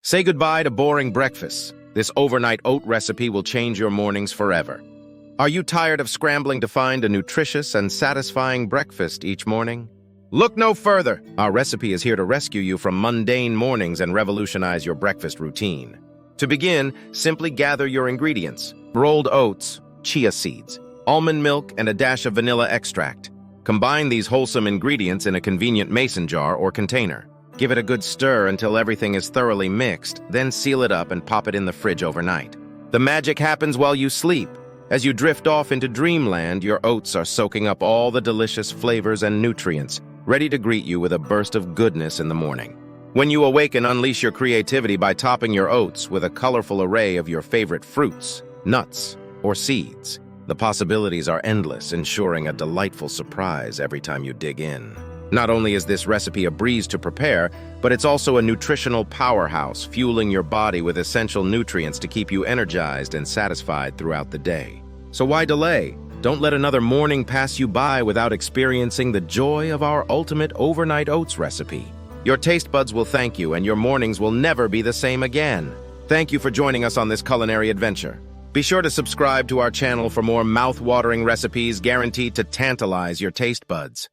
Say goodbye to boring breakfasts. This overnight oat recipe will change your mornings forever. Are you tired of scrambling to find a nutritious and satisfying breakfast each morning? Look no further. Our recipe is here to rescue you from mundane mornings and revolutionize your breakfast routine. To begin, simply gather your ingredients: rolled oats, chia seeds, almond milk, and a dash of vanilla extract. Combine these wholesome ingredients in a convenient mason jar or container. Give it a good stir until everything is thoroughly mixed, then seal it up and pop it in the fridge overnight. The magic happens while you sleep. As you drift off into dreamland, your oats are soaking up all the delicious flavors and nutrients, ready to greet you with a burst of goodness in the morning. When you awaken, unleash your creativity by topping your oats with a colorful array of your favorite fruits, nuts, or seeds. The possibilities are endless, ensuring a delightful surprise every time you dig in. Not only is this recipe a breeze to prepare, but it's also a nutritional powerhouse, fueling your body with essential nutrients to keep you energized and satisfied throughout the day. So why delay? Don't let another morning pass you by without experiencing the joy of our ultimate overnight oats recipe. Your taste buds will thank you, and your mornings will never be the same again. Thank you for joining us on this culinary adventure. Be sure to subscribe to our channel for more mouth-watering recipes guaranteed to tantalize your taste buds.